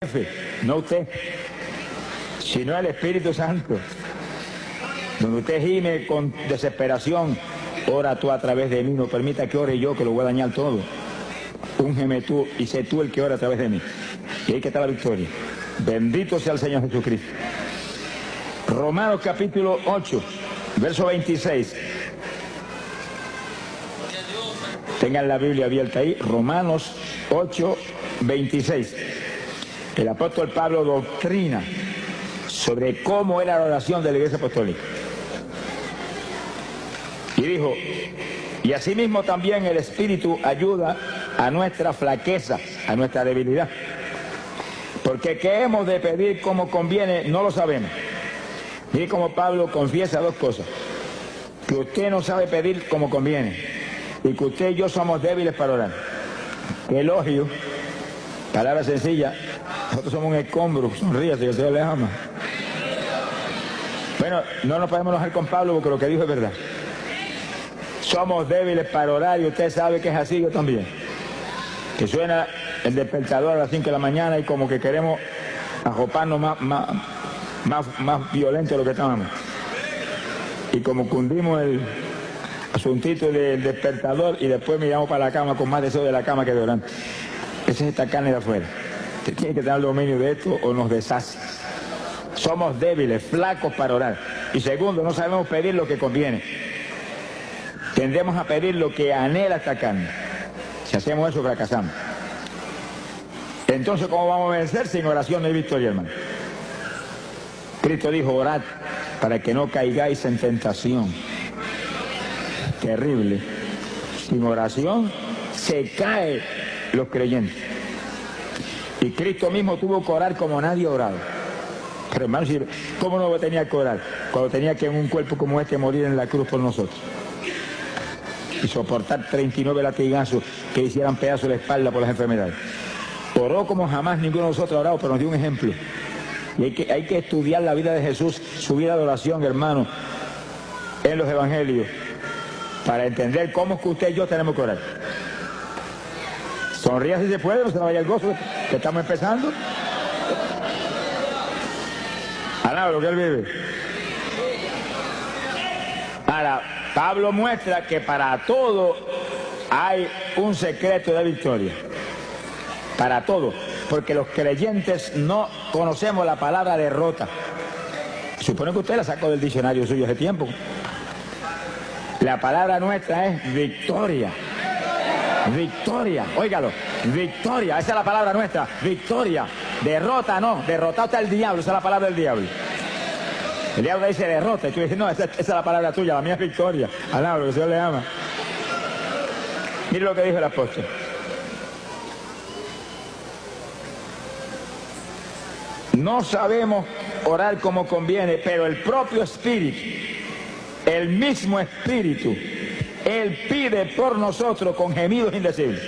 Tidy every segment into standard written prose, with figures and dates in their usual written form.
jefe, no usted, sino el Espíritu Santo. Donde usted gime con desesperación, ora tú a través de mí, no permita que ore yo, que lo voy a dañar todo. Úngeme tú y sé tú el que ora a través de mí. Y ahí que está la victoria. Bendito sea el Señor Jesucristo. Romanos capítulo 8, verso 26. Tengan la Biblia abierta ahí, Romanos 8, 26. El apóstol Pablo doctrina sobre cómo era la oración de la Iglesia Apostólica. Y dijo, y asimismo también el Espíritu ayuda a nuestra flaqueza, a nuestra debilidad. Porque qué hemos de pedir como conviene, no lo sabemos. Mire cómo Pablo confiesa dos cosas. Que usted no sabe pedir como conviene. Y que usted y yo somos débiles para orar. Qué elogio, palabra sencilla. Nosotros somos un escombro, sonríase, que el Señor les ama. Bueno, no nos podemos enojar con Pablo porque lo que dijo es verdad. Somos débiles para orar y usted sabe que es así, yo también. Que suena el despertador a las 5 de la mañana y como que queremos ajoparnos más violento de lo que estábamos. Y como cundimos el asuntito del despertador y después miramos para la cama con más deseo de la cama que de orar. Esa es esta carne de afuera. Usted tiene que tener el dominio de esto o nos deshace. Somos débiles, flacos para orar. Y segundo, no sabemos pedir lo que conviene. Tendemos a pedir lo que anhela esta carne. Si hacemos eso, fracasamos. Entonces, ¿cómo vamos a vencer? Sin oración no hay victoria, hermano. Cristo dijo, orad para que no caigáis en tentación. Terrible. Sin oración se caen los creyentes. Y Cristo mismo tuvo que orar como nadie ha orado. Pero hermano, ¿cómo no tenía que orar? Cuando tenía que en un cuerpo como este morir en la cruz por nosotros. Y soportar 39 latigazos que hicieran pedazos de la espalda por las enfermedades. Oró como jamás ninguno de nosotros ha orado, pero nos dio un ejemplo. Y hay que estudiar la vida de Jesús, su vida de oración, hermano, en los evangelios, para entender cómo es que usted y yo tenemos que orar. Sonría si se puede, no se vaya el gozo, que estamos empezando. Alaba lo que él vive. Ahora, Pablo muestra que para todo hay un secreto de victoria. Para todo. Porque los creyentes no conocemos la palabra derrota. Supone que usted la sacó del diccionario suyo hace tiempo. La palabra nuestra es victoria. Victoria, óigalo, victoria, esa es la palabra nuestra, victoria. Derrota no, derrotado está el diablo, esa es la palabra del diablo. El diablo dice derrota y tú dices, no, esa es la palabra tuya, la mía es victoria. Alaba, lo que el Señor le ama. Mire lo que dijo el apóstol. No sabemos orar como conviene, pero el propio Espíritu, el mismo Espíritu, Él pide por nosotros con gemidos indecibles.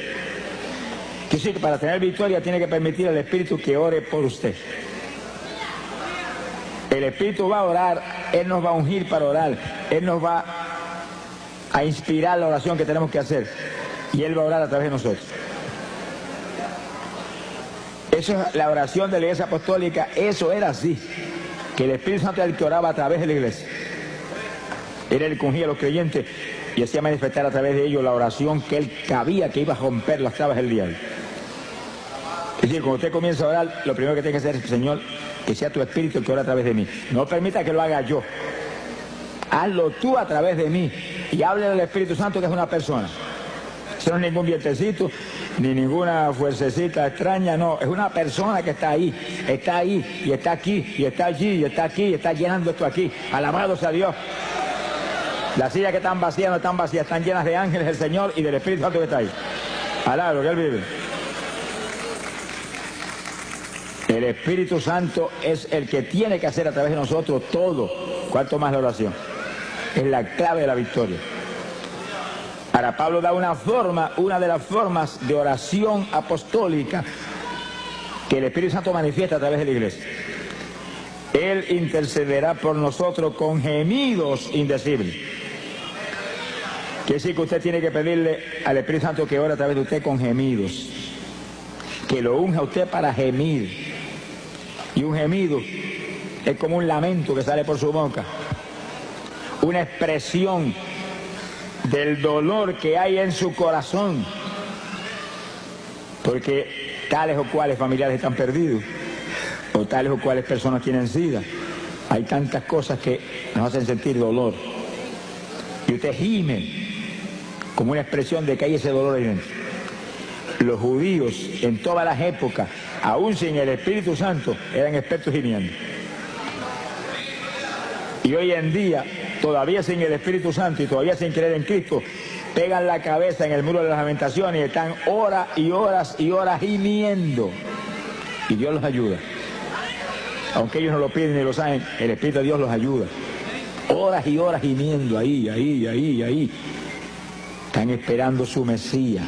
Que sí, que para tener victoria tiene que permitir al Espíritu que ore por usted. El Espíritu va a orar, Él nos va a ungir para orar, Él nos va a inspirar la oración que tenemos que hacer y Él va a orar a través de nosotros. Eso es la oración de la Iglesia Apostólica, eso era así, que el Espíritu Santo era el que oraba a través de la Iglesia. Era el que ungía a los creyentes y hacía manifestar a través de ellos la oración que Él sabía que iba a romper las trabas del diablo. Es decir, cuando usted comienza a orar, lo primero que tiene que hacer es, Señor, que sea tu Espíritu el que ora a través de mí. No permita que lo haga yo. Hazlo tú a través de mí. Y hable del Espíritu Santo, que es una persona. Eso no es ningún vientecito, ni ninguna fuercecita extraña, no. Es una persona que está ahí, y está aquí, y está allí, y está aquí, y está llenando esto aquí. Alabado sea Dios. Las sillas que están vacías no están vacías, están llenas de ángeles del Señor y del Espíritu Santo que está ahí. Alaba lo que Él vive. El Espíritu Santo es el que tiene que hacer a través de nosotros todo, cuanto más la oración. Es la clave de la victoria. Ahora Pablo da una de las formas de oración apostólica que el Espíritu Santo manifiesta a través de la iglesia. Él intercederá por nosotros con gemidos indecibles. Quiere decir que usted tiene que pedirle al Espíritu Santo que ore a través de usted con gemidos. Que lo unja a usted para gemir. Y un gemido es como un lamento que sale por su boca, una expresión del dolor que hay en su corazón, porque tales o cuales familiares están perdidos, o tales o cuales personas tienen SIDA. Hay tantas cosas que nos hacen sentir dolor. Y usted gime como una expresión de que hay ese dolor ahí dentro. Los judíos en todas las épocas, aún sin el Espíritu Santo, eran expertos gimiendo. Y hoy en día, todavía sin el Espíritu Santo y todavía sin creer en Cristo, pegan la cabeza en el muro de las lamentaciones y están horas y horas y horas gimiendo. Y Dios los ayuda. Aunque ellos no lo piden ni lo saben, el Espíritu de Dios los ayuda. Horas y horas gimiendo ahí. Están esperando su Mesías.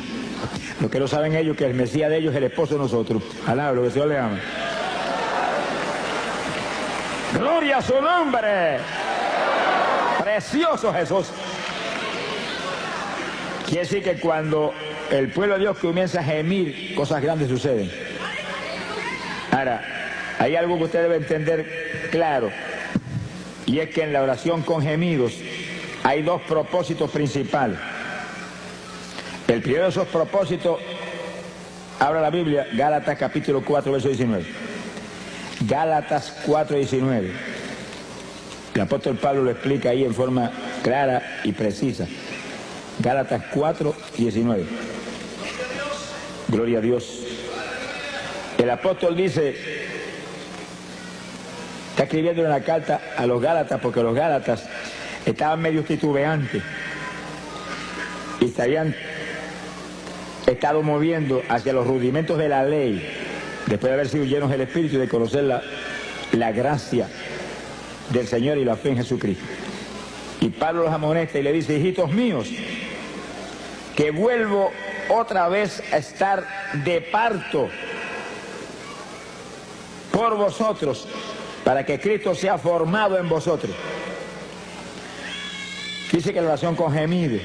Lo que no saben ellos que el Mesías de ellos es el esposo de nosotros. Alaba lo que el Señor le ama. ¡Gloria a su nombre! ¡Precioso Jesús! Quiere decir que cuando el pueblo de Dios comienza a gemir, cosas grandes suceden. Ahora, hay algo que usted debe entender claro, y es que en la oración con gemidos hay dos propósitos principales. El primero de esos propósitos, abra la Biblia, Gálatas capítulo 4, verso 19. Gálatas 4, 19. El apóstol Pablo lo explica ahí en forma clara y precisa. Gálatas 4, 19. Gloria a Dios. El apóstol dice, está escribiendo una carta a los Gálatas porque los Gálatas estaban medio titubeantes y se habían estado moviendo hacia los rudimentos de la ley después de haber sido llenos del Espíritu y de conocer la gracia del Señor y la fe en Jesucristo. Y Pablo los amonesta y le dice, hijitos míos, que vuelvo otra vez a estar de parto por vosotros, para que Cristo sea formado en vosotros. Dice que la oración con gemido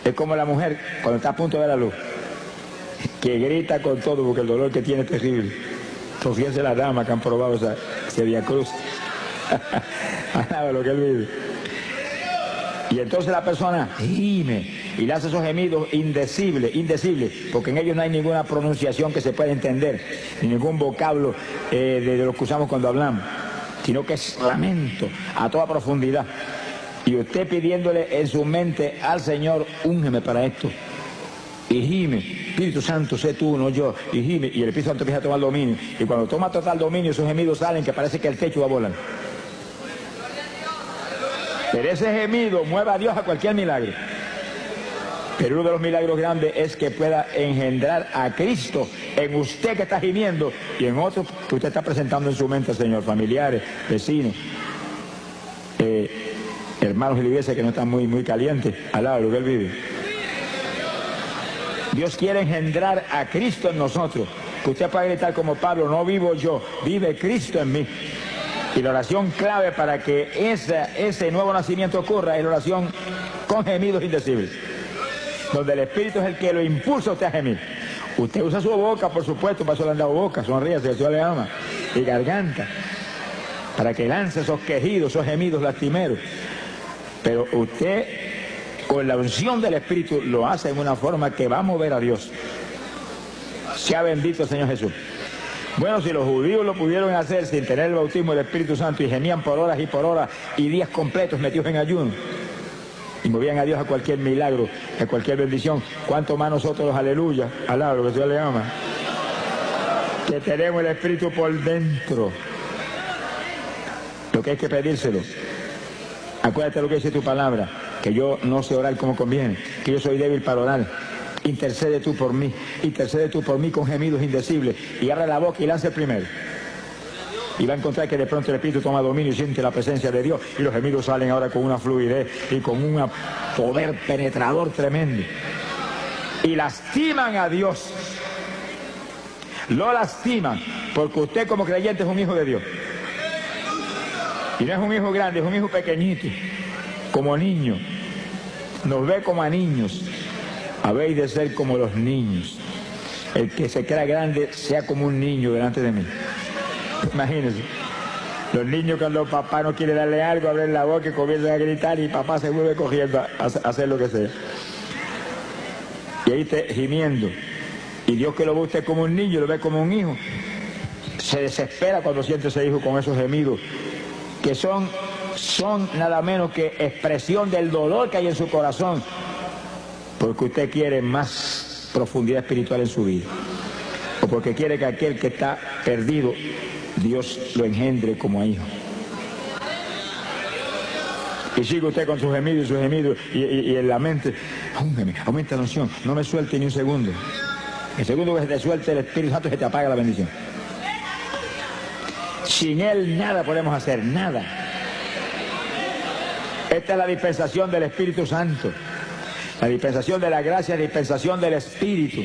es como la mujer cuando está a punto de ver la luz, que grita con todo porque el dolor que tiene es terrible. Fíjense las damas que han probado ese Vía Cruz. Alaba lo que él vive. Y entonces la persona gime y le hace esos gemidos indecibles, porque en ellos no hay ninguna pronunciación que se pueda entender, ni ningún vocablo de lo que usamos cuando hablamos, sino que es lamento a toda profundidad. Y usted pidiéndole en su mente al Señor, úngeme para esto. Y gime, Espíritu Santo, sé tú, no yo. Y gime, y el Espíritu Santo empieza a tomar dominio. Y cuando toma total dominio, esos gemidos salen que parece que el techo va a volar. Pero ese gemido mueve a Dios a cualquier milagro. Pero uno de los milagros grandes es que pueda engendrar a Cristo en usted que está gimiendo y en otros que usted está presentando en su mente, Señor, familiares, vecinos, hermanos de la iglesia que no están muy calientes, al lado de lo que él vive. Dios quiere engendrar a Cristo en nosotros, que usted pueda gritar como Pablo, no vivo yo, vive Cristo en mí. Y la oración clave para que ese nuevo nacimiento ocurra es la oración con gemidos indecibles, donde el Espíritu es el que lo impulsa a usted a gemir. Usted usa su boca, por supuesto, para eso le han dado boca, sonríase, el Señor le ama, y garganta, para que lance esos quejidos, esos gemidos lastimeros. Pero usted, con la unción del Espíritu, lo hace en una forma que va a mover a Dios. Sea bendito el Señor Jesús. Bueno, si los judíos lo pudieron hacer sin tener el bautismo del Espíritu Santo y gemían por horas y días completos metidos en ayuno y movían a Dios a cualquier milagro, a cualquier bendición, ¿cuánto más nosotros los aleluya, alaba lo que Dios le ama, que tenemos el Espíritu por dentro? Lo que hay que pedírselo. Acuérdate lo que dice tu palabra, que yo no sé orar como conviene, que yo soy débil para orar. Intercede tú por mí con gemidos indecibles, y abre la boca y lance el primero. Y va a encontrar que de pronto el Espíritu toma dominio y siente la presencia de Dios, y los gemidos salen ahora con una fluidez y con un poder penetrador tremendo. Y lastiman a Dios. Lo lastiman, porque usted como creyente es un hijo de Dios. Y no es un hijo grande, es un hijo pequeñito, como niño. Nos ve como a niños. Habéis de ser como los niños. El que se crea grande sea como un niño delante de mí. Imagínense. Los niños cuando papá no quiere darle algo, abren la boca y comienzan a gritar y papá se vuelve cogiendo a hacer lo que sea. Y ahí está gimiendo. Y Dios, que lo ve usted como un niño, lo ve como un hijo, se desespera cuando siente ese hijo con esos gemidos, que son nada menos que expresión del dolor que hay en su corazón, porque usted quiere más profundidad espiritual en su vida, o porque quiere que aquel que está perdido, Dios lo engendre como hijo. Y sigue usted con sus gemidos y en la mente, aumenta la unción, no me suelte ni un segundo. El segundo que se te suelte el Espíritu Santo, se te apaga la bendición. Sin Él nada podemos hacer, nada. Esta es la dispensación del Espíritu Santo, la dispensación de la gracia, la dispensación del Espíritu,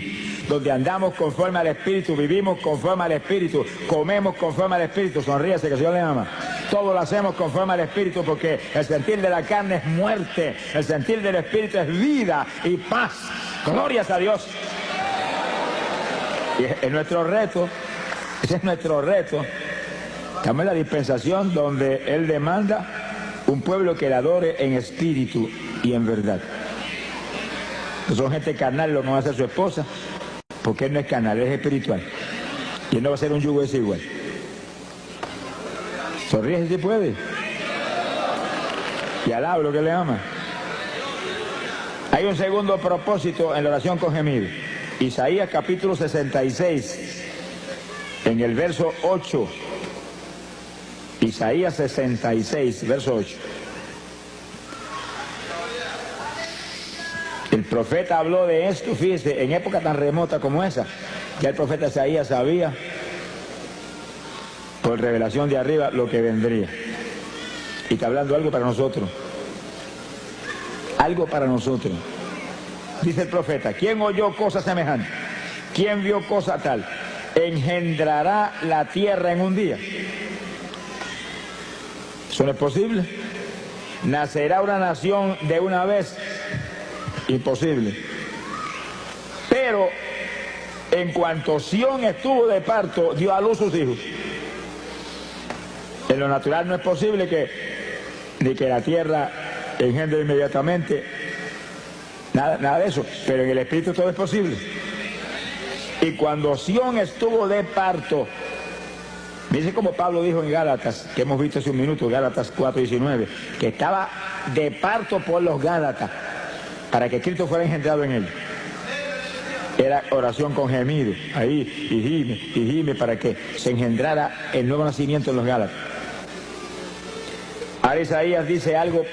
donde andamos conforme al Espíritu, vivimos conforme al Espíritu, comemos conforme al Espíritu. Sonríese, que el Señor le ama. Todo lo hacemos conforme al Espíritu, porque el sentir de la carne es muerte, el sentir del Espíritu es vida y paz. Glorias a Dios. Y es nuestro reto, ese es nuestro reto. Estamos en la dispensación donde Él demanda un pueblo que le adore en espíritu y en verdad. No son gente carnal lo que va a ser su esposa, porque Él no es carnal, Él es espiritual. Y Él no va a ser un yugo desigual. Sonríe si puede. Y alaba lo que le ama. Hay un segundo propósito en la oración con gemido. Isaías capítulo 66, en el verso 8. Isaías 66, verso 8. El profeta habló de esto, fíjese, en época tan remota como esa. Ya el profeta Isaías sabía, por revelación de arriba, lo que vendría. Y está hablando algo para nosotros. Algo para nosotros. Dice el profeta, ¿quién oyó cosa semejante? ¿Quién vio cosa tal? ¿Engendrará la tierra en un día? ¿Eso no es posible? ¿Nacerá una nación de una vez? Imposible. Pero en cuanto Sión estuvo de parto, dio a luz sus hijos. En lo natural no es posible ni que la tierra engendre inmediatamente. Nada de eso, pero en el Espíritu todo es posible. Y cuando Sión estuvo de parto, dice como Pablo dijo en Gálatas, que hemos visto hace un minuto, Gálatas 4:19, que estaba de parto por los Gálatas, para que Cristo fuera engendrado en él. Era oración con gemido, ahí, y gime, para que se engendrara el nuevo nacimiento en los Gálatas. Ahora Isaías dice algo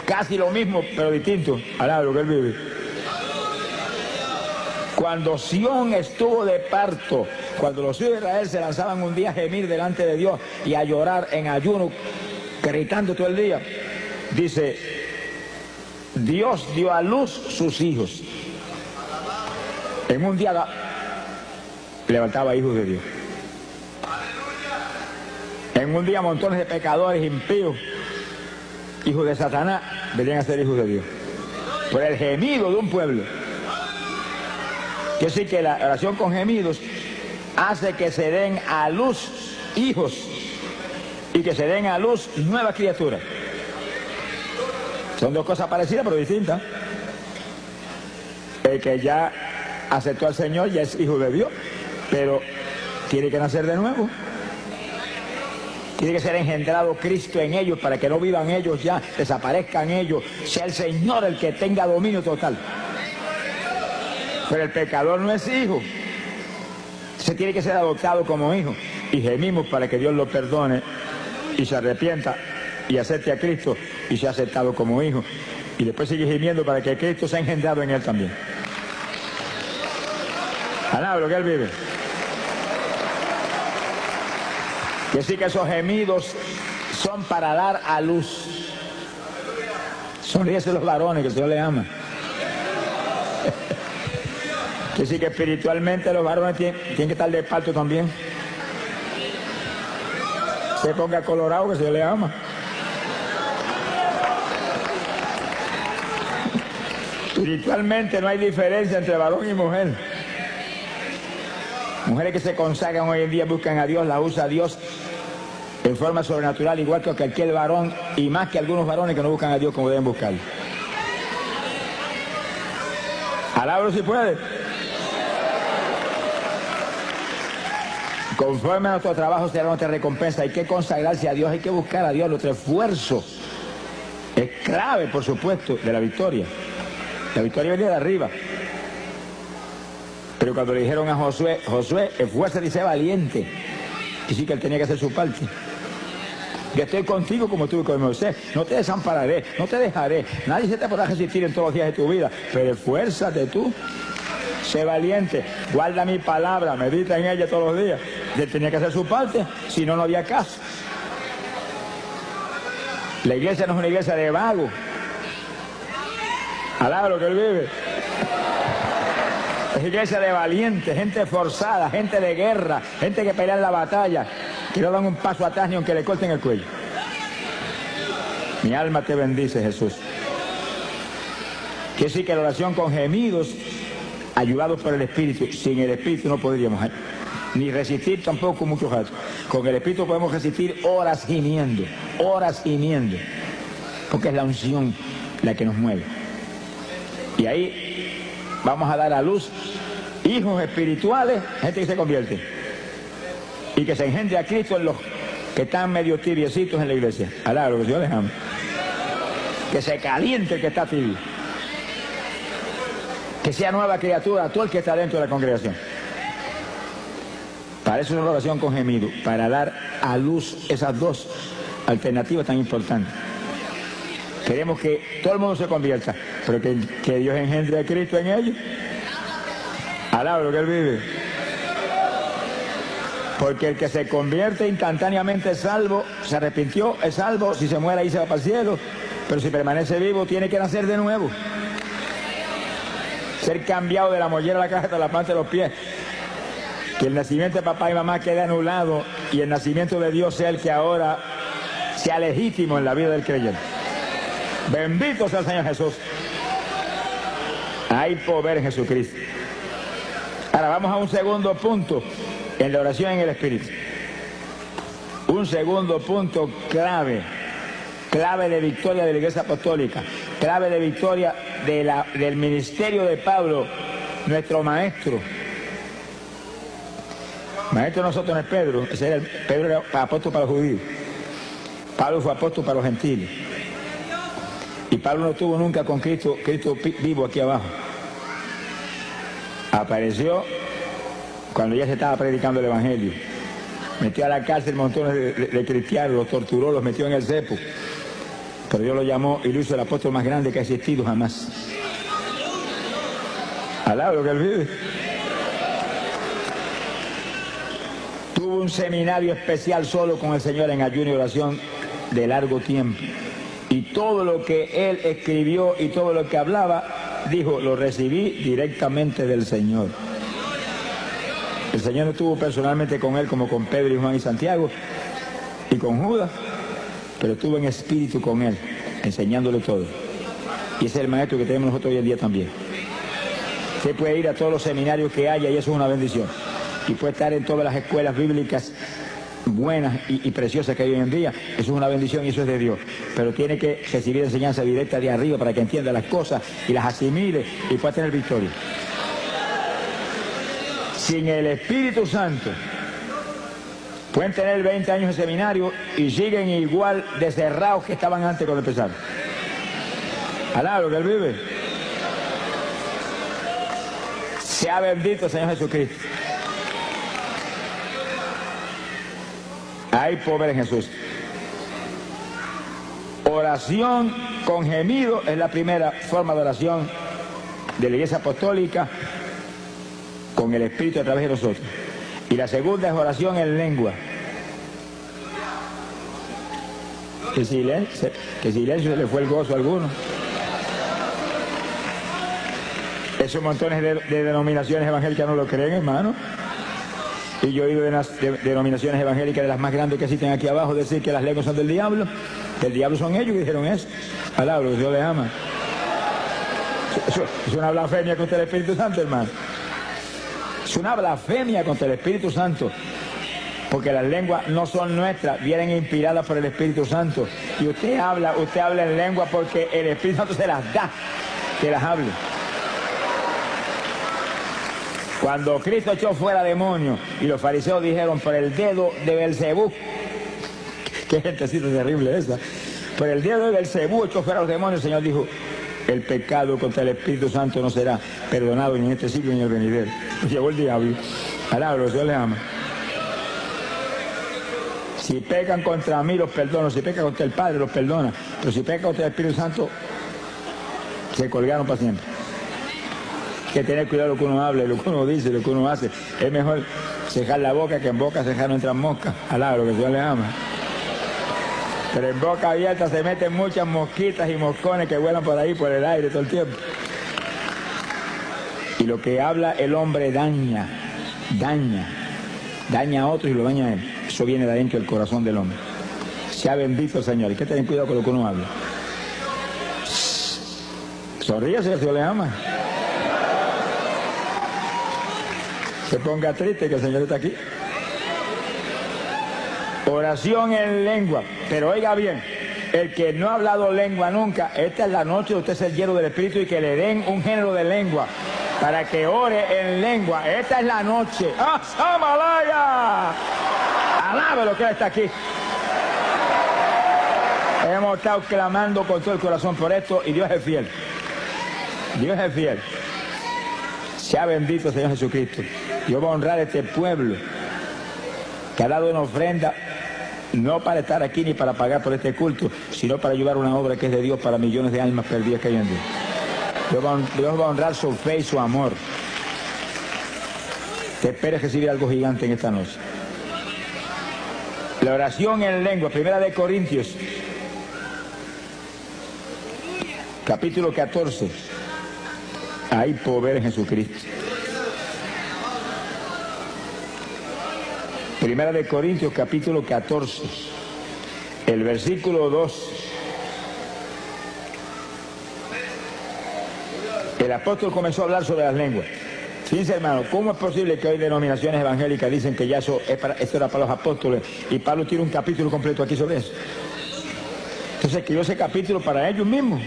casi lo mismo, pero distinto. Alaba lo que él vive. Cuando Sión estuvo de parto, cuando los hijos de Israel se lanzaban un día a gemir delante de Dios y a llorar en ayuno, gritando todo el día, dice, Dios dio a luz sus hijos. En un día levantaba hijos de Dios. En un día montones de pecadores impíos, hijos de Satanás, venían a ser hijos de Dios. Por el gemido de un pueblo. Quiere decir que la oración con gemidos hace que se den a luz hijos y que se den a luz nuevas criaturas. Son dos cosas parecidas pero distintas. El que ya aceptó al Señor ya es hijo de Dios, pero tiene que nacer de nuevo. Tiene que ser engendrado Cristo en ellos para que no vivan ellos ya, desaparezcan ellos, sea el Señor el que tenga dominio total. Pero el pecador no es hijo, se tiene que ser adoptado como hijo. Y gemimos para que Dios lo perdone y se arrepienta y acepte a Cristo y sea aceptado como hijo. Y después sigue gimiendo para que Cristo sea engendrado en él también. Alaba lo que él vive. Y así que esos gemidos son para dar a luz. Sonríese los varones, que el Señor les ama. Que sí que espiritualmente los varones tienen que estar de parto también. Se ponga colorado, que el Señor les ama. Espiritualmente no hay diferencia entre varón y mujer. Mujeres que se consagran hoy en día, buscan a Dios, la usa a Dios en forma sobrenatural, igual que cualquier varón, y más que algunos varones que no buscan a Dios como deben buscarlo. Alábalo si puede. Conforme a nuestro trabajo será nuestra recompensa. Hay que consagrarse a Dios, hay que buscar a Dios. Nuestro esfuerzo es clave, por supuesto, de la victoria. La victoria viene de arriba. Pero cuando le dijeron a Josué, Josué, esfuérzate y sé valiente, y sí que él tenía que hacer su parte. Yo estoy contigo como estuve con Moisés, no te desampararé, no te dejaré, nadie se te podrá resistir en todos los días de tu vida, pero esfuérzate tú, sé valiente, guarda mi palabra, medita en ella todos los días. Él tenía que hacer su parte, si no, no había caso. La iglesia no es una iglesia de vagos. Alaba lo que él vive. Es iglesia de valientes, gente forzada, gente de guerra, gente que pelea en la batalla, que no dan un paso atrás ni aunque le corten el cuello. Mi alma te bendice, Jesús. Quiere decir que la oración con gemidos, ayudados por el Espíritu, sin el Espíritu no podríamos ni resistir tampoco muchos ratos. Con el Espíritu podemos resistir horas gimiendo, porque es la unción la que nos mueve. Y ahí vamos a dar a luz hijos espirituales, gente que se convierte y que se engendre a Cristo en los que están medio tibiecitos en la iglesia. Alá, lo que Dios les ama. Que se caliente el que está tibio, que sea nueva criatura todo el que está dentro de la congregación. Para eso es una oración con gemido, para dar a luz esas dos alternativas tan importantes. Queremos que todo el mundo se convierta, pero que Dios engendre a Cristo en ellos. Alaba lo que él vive. Porque el que se convierte instantáneamente es salvo, se arrepintió, es salvo, si se muere ahí se va para el cielo, pero si permanece vivo tiene que nacer de nuevo. Ser cambiado de la mollera a la caja de la planta de los pies. Que el nacimiento de papá y mamá quede anulado y el nacimiento de Dios sea el que ahora sea legítimo en la vida del creyente. Bendito sea el Señor Jesús. Hay poder en Jesucristo. Ahora vamos a un segundo punto en la oración en el Espíritu. Un segundo punto clave de victoria de la Iglesia Apostólica, clave de victoria del ministerio de Pablo, nuestro maestro. Maestro de nosotros no es Pedro, Pedro era apóstol para los judíos. Pablo fue apóstol para los gentiles. Y Pablo no estuvo nunca con Cristo vivo aquí abajo. Apareció cuando ya se estaba predicando el Evangelio. Metió a la cárcel montones de cristianos, los torturó, los metió en el cepo. Pero Dios lo llamó y lo hizo el apóstol más grande que ha existido jamás. Alaba lo que él vive. Tuvo un seminario especial solo con el Señor en ayuno y oración de largo tiempo. Y todo lo que él escribió y todo lo que hablaba, dijo, lo recibí directamente del Señor. El Señor no estuvo personalmente con él como con Pedro y Juan y Santiago y con Judas, pero estuvo en espíritu con él, enseñándole todo. Y ese es el maestro que tenemos nosotros hoy en día también. Usted puede ir a todos los seminarios que haya y eso es una bendición. Y puede estar en todas las escuelas bíblicas buenas y preciosas que hay hoy en día. Eso es una bendición y eso es de Dios. Pero tiene que recibir enseñanza directa de arriba para que entienda las cosas y las asimile y pueda tener victoria. Sin el Espíritu Santo, pueden tener 20 años de seminario y siguen igual de cerrados que estaban antes cuando empezaron. Alá lo que él vive. Sea bendito el Señor Jesucristo. Hay poder en Jesús. Oración con gemido es la primera forma de oración de la Iglesia Apostólica con el Espíritu a través de nosotros. Y la segunda es oración en lengua. Que silencio se le fue el gozo a alguno. Esos montones de denominaciones evangélicas no lo creen, hermano. Y yo he oído de denominaciones evangélicas de las más grandes que existen aquí abajo decir que las lenguas son del diablo, que el diablo son ellos que dijeron eso. Palabra, que Dios les ama. Eso es una blasfemia contra el Espíritu Santo, hermano. Es una blasfemia contra el Espíritu Santo. Porque las lenguas no son nuestras, vienen inspiradas por el Espíritu Santo. Y usted habla en lengua porque el Espíritu Santo se las da, que las hable. Cuando Cristo echó fuera demonios y los fariseos dijeron por el dedo de Belcebú, qué gentecita terrible esa, por el dedo de Belcebú echó fuera los demonios, el Señor dijo, el pecado contra el Espíritu Santo no será perdonado ni en este siglo ni en el venidero. Llegó el diablo, alabro, Dios le ama. Si pecan contra mí, los perdono. Si pecan contra el Padre, los perdona. Pero si pecan contra el Espíritu Santo, se colgaron para siempre. Hay que tener cuidado lo que uno habla, lo que uno dice, lo que uno hace. Es mejor cejar la boca que en boca cejar no entran moscas. Alabro, que Dios le ama. Pero en boca abierta se meten muchas mosquitas y moscones que vuelan por ahí, por el aire todo el tiempo. Y lo que habla el hombre daña a otros y lo daña a él. Eso viene de adentro del corazón del hombre. Sea bendito el Señor. Hay que tener cuidado con lo que uno habla. Sonríe si el Señor le ama. Se ponga triste que el Señor está aquí. Oración en lengua. Pero oiga bien, el que no ha hablado lengua nunca, esta es la noche de usted ser lleno del Espíritu y que le den un género de lengua para que ore en lengua. Esta es la noche. ¡Ah, Samalaya! Alabe lo que está aquí. Hemos estado clamando con todo el corazón por esto y Dios es fiel. Dios es fiel. Sea bendito el Señor Jesucristo. Dios va a honrar a este pueblo que ha dado una ofrenda no para estar aquí ni para pagar por este culto, sino para ayudar a una obra que es de Dios para millones de almas perdidas que hay en Dios. Dios va a honrar su fe y su amor. Te esperes recibir algo gigante en esta noche. La oración en lengua, 1 Corintios, capítulo 14. Hay poder en Jesucristo. 1 Corintios, capítulo 14, el versículo 2. El apóstol comenzó a hablar sobre las lenguas. Fíjense, hermano, ¿cómo es posible que hoy denominaciones evangélicas dicen que ya eso era para los apóstoles? Y Pablo tiene un capítulo completo aquí sobre eso. Entonces escribió ese capítulo para ellos mismos.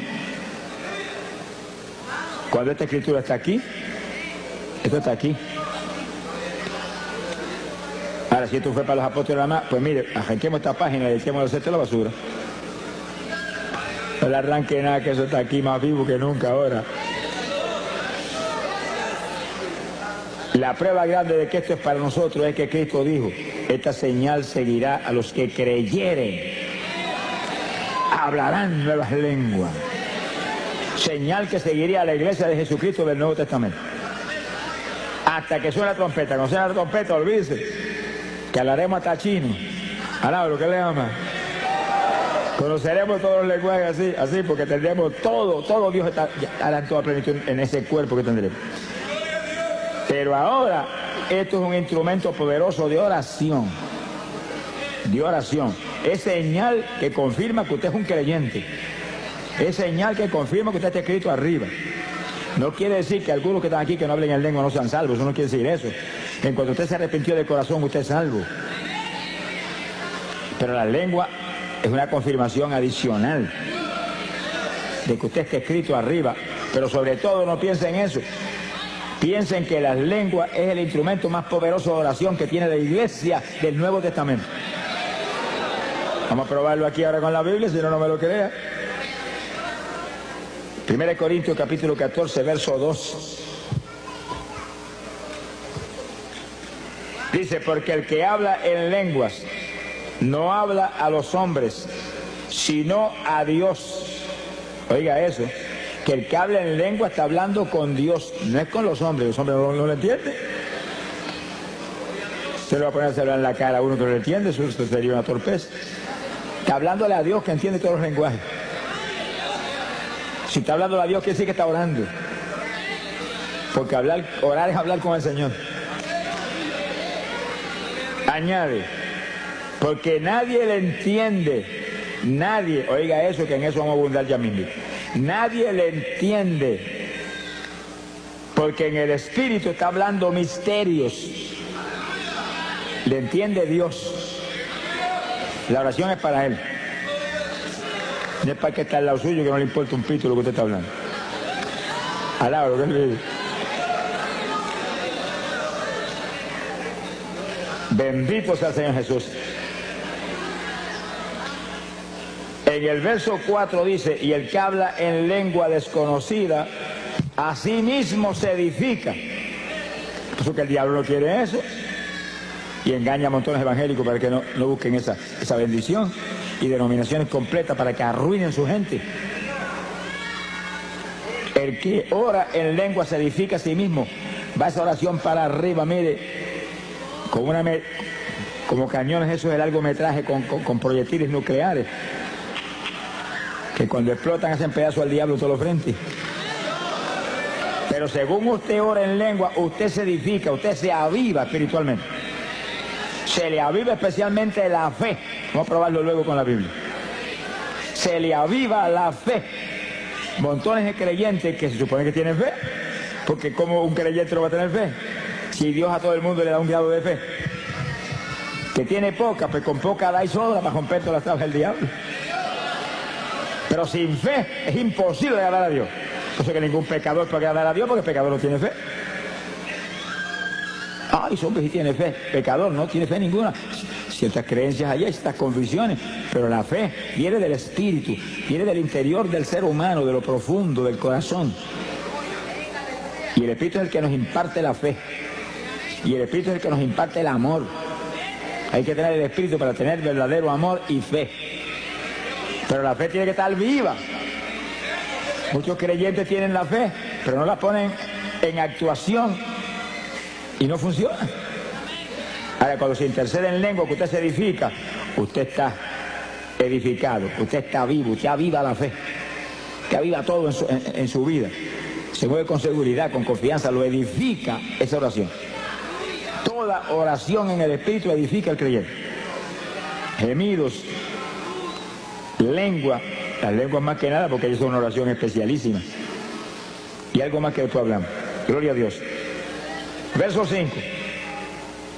Cuando esta escritura está aquí, esto está aquí. Ahora, si esto fue para los apóstoles nada más, pues mire, arranquemos esta página y echemos a la basura. No le arranque nada, que eso está aquí más vivo que nunca ahora. La prueba grande de que esto es para nosotros es que Cristo dijo, esta señal seguirá a los que creyeren. Hablarán nuevas lenguas. Señal que seguiría a la iglesia de Jesucristo del Nuevo Testamento. Hasta que suene la trompeta. Cuando suene la trompeta, olvídese que hablaremos hasta chino. Alaba lo que le ama. Conoceremos todos los lenguajes así, porque tendremos todo Dios estará en toda plenitud en ese cuerpo que tendremos. Pero ahora, esto es un instrumento poderoso de oración. De oración. Es señal que confirma que usted es un creyente. Es señal que confirma que usted está escrito arriba. No quiere decir que algunos que están aquí que no hablen en lengua no sean salvos. Eso no quiere decir eso. En cuanto usted se arrepintió de corazón, usted es salvo. Pero la lengua es una confirmación adicional de que usted está escrito arriba. Pero sobre todo no piensen en eso. Piensen que las lenguas es el instrumento más poderoso de oración que tiene la iglesia del Nuevo Testamento. Vamos a probarlo aquí ahora con la Biblia, si no me lo crea. 1 Corintios capítulo 14, verso 2. Dice, porque el que habla en lenguas no habla a los hombres, sino a Dios. Oiga eso, que el que habla en lengua está hablando con Dios, no es con los hombres no lo entienden. Usted le va a poner a hablar en la cara a uno que no lo entiende, eso sería una torpeza. Está hablándole a Dios que entiende todos los lenguajes. Si está hablando a Dios, quiere decir que está orando. Porque orar es hablar con el Señor. Añade, porque nadie le entiende, nadie, oiga eso, que en eso vamos a abundar ya mismo. Nadie le entiende, Porque en el Espíritu está hablando misterios. Le entiende Dios. La oración es para Él. No es para que está al lado suyo, que no le importa un pito lo que usted está hablando. Alaba lo que Él vive. Bendito sea el Señor Jesús. En el verso 4 dice, y el que habla en lengua desconocida, a sí mismo se edifica. Por eso que el diablo no quiere eso. Y engaña a montones evangélicos para que no busquen esa bendición. Y denominaciones completas para que arruinen su gente. El que ora en lengua se edifica a sí mismo. Va esa oración para arriba, mire, como cañones esos de largometraje con proyectiles nucleares, que cuando explotan hacen pedazos al diablo todos los frentes. Pero según usted ora en lengua, usted se edifica, usted se aviva espiritualmente. Se le aviva especialmente la fe. Vamos a probarlo luego con la Biblia. Se le aviva la fe. Montones de creyentes que se supone que tienen fe, porque como un creyente no va a tener fe, si Dios a todo el mundo le da un grado de fe. Que tiene poca, pues con poca da y sobra para romper todas las trabas del diablo. Pero sin fe es imposible agradar a Dios. Por eso que ningún pecador puede agradar a Dios, porque el pecador no tiene fe. Ay, hombre, sí tiene fe. Pecador no tiene fe ninguna. Ciertas creencias allá, ciertas convicciones, pero la fe viene del espíritu, viene del interior del ser humano, de lo profundo, del corazón. Y el espíritu es el que nos imparte la fe. Y el espíritu es el que nos imparte el amor. Hay que tener el espíritu para tener verdadero amor y fe. Pero la fe tiene que estar viva. Muchos creyentes tienen la fe, pero no la ponen en actuación y no funciona. Ahora, cuando se intercede en lengua, que usted se edifica, usted está edificado, usted está vivo, usted aviva la fe, que aviva todo en su vida. Se mueve con seguridad, con confianza, lo edifica esa oración. Toda oración en el Espíritu edifica al creyente. Gemidos, lengua, las lenguas más que nada, porque ellos son una oración especialísima. Y algo más que después hablamos. Gloria a Dios. Verso 5.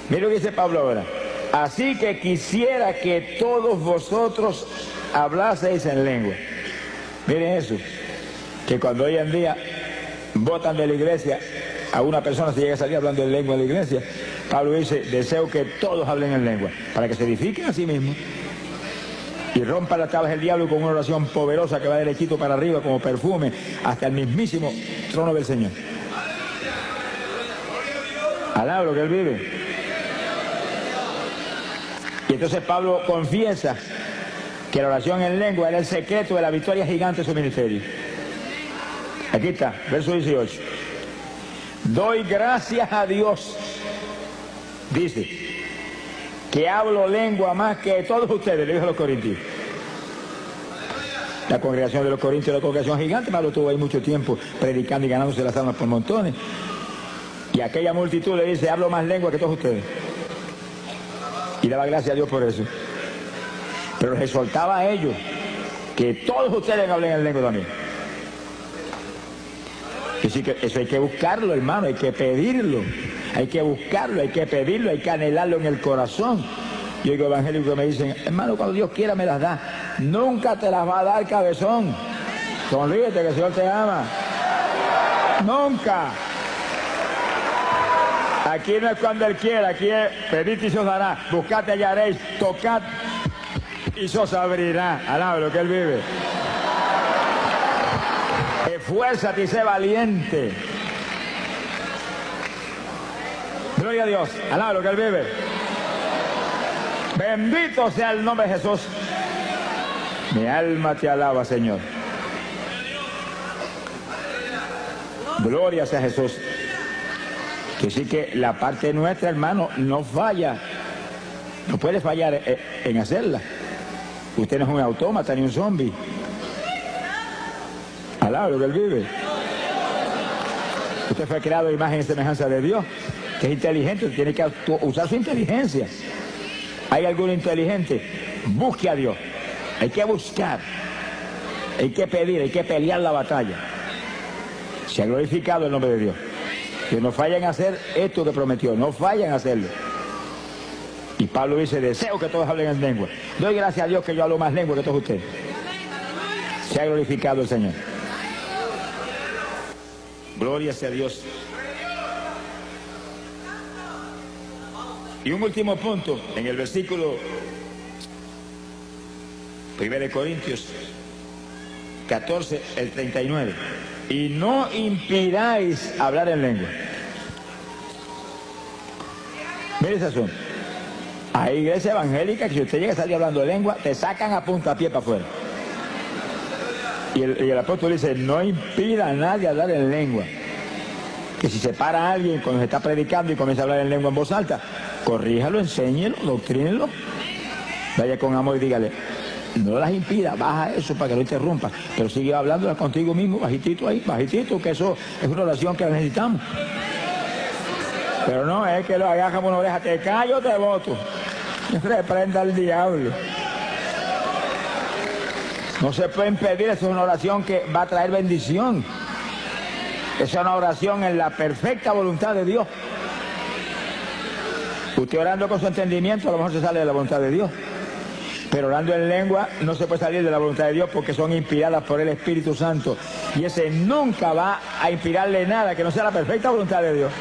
Mira lo que dice Pablo ahora. Así que quisiera que todos vosotros hablaseis en lengua. Miren eso, que cuando hoy en día votan de la iglesia, a una persona se llega a salir hablando en lengua en la iglesia, Pablo dice, deseo que todos hablen en lengua, para que se edifiquen a sí mismos y rompan las tablas del diablo con una oración poderosa que va derechito para arriba como perfume hasta el mismísimo trono del Señor. Alaba lo que Él vive. Y entonces Pablo confiesa que la oración en lengua era el secreto de la victoria gigante de su ministerio. Aquí está, verso 18. Doy gracias a Dios, dice, que hablo lengua más que todos ustedes, le dijo a los corintios. La congregación de los corintios era una congregación gigante, Pablo estuvo ahí mucho tiempo predicando y ganándose las almas por montones. Y aquella multitud le dice, hablo más lengua que todos ustedes. Y daba gracias a Dios por eso. Pero les exhortaba a ellos que todos ustedes hablen en lengua también. Que sí, que eso hay que buscarlo, hermano, hay que pedirlo. Hay que buscarlo, hay que pedirlo, hay que anhelarlo en el corazón. Yo digo evangélicos que me dicen, hermano, cuando Dios quiera me las da. Nunca te las va a dar, cabezón. Sonríete que el Señor te ama. Nunca. Aquí no es cuando Él quiera, aquí es pedid y se os dará, buscad y hallaréis, tocad y se os abrirá. Alaba lo que Él vive. Esfuérzate y sé valiente. Gloria a Dios, alaba lo que Él vive. Bendito sea el nombre de Jesús. Mi alma te alaba, Señor. Gloria sea Jesús. Que sí que la parte nuestra, hermano, no falla. No puede fallar en hacerla. Usted no es un autómata ni un zombie. Alaba lo que Él vive. Usted fue creado a imagen y semejanza de Dios, que es inteligente, tiene que usar su inteligencia. ¿Hay algún inteligente? Busque a Dios. Hay que buscar. Hay que pedir, hay que pelear la batalla. Se ha glorificado el nombre de Dios. Que no fallen a hacer esto que prometió, no fallen a hacerlo. Y Pablo dice, deseo que todos hablen en lengua. Doy gracias a Dios que yo hablo más lengua que todos ustedes. Se ha glorificado el Señor. Gloria sea a Dios. Y un último punto, en el versículo 1 Corintios 14, el 39. Y no impidáis hablar en lengua. Mire ese asunto. Hay iglesias evangélicas que si usted llega a salir hablando de lengua, te sacan a puntapié para afuera. Y el apóstol dice, no impida a nadie hablar en lengua. Que si se para alguien cuando se está predicando y comienza a hablar en lengua en voz alta, corríjalo, enséñelo, doctrínelo. Vaya con amor y dígale, no las impida, baja eso para que no interrumpa, pero sigue hablándola contigo mismo, bajitito ahí, bajitito, que eso es una oración que necesitamos. Pero no es que lo agarra por una oreja, te callo, te voto. Reprenda al diablo. No se puede impedir, eso es una oración que va a traer bendición. Esa es una oración en la perfecta voluntad de Dios. Usted orando con su entendimiento a lo mejor se sale de la voluntad de Dios. Pero orando en lengua no se puede salir de la voluntad de Dios porque son inspiradas por el Espíritu Santo. Y ese nunca va a inspirarle nada que no sea la perfecta voluntad de Dios.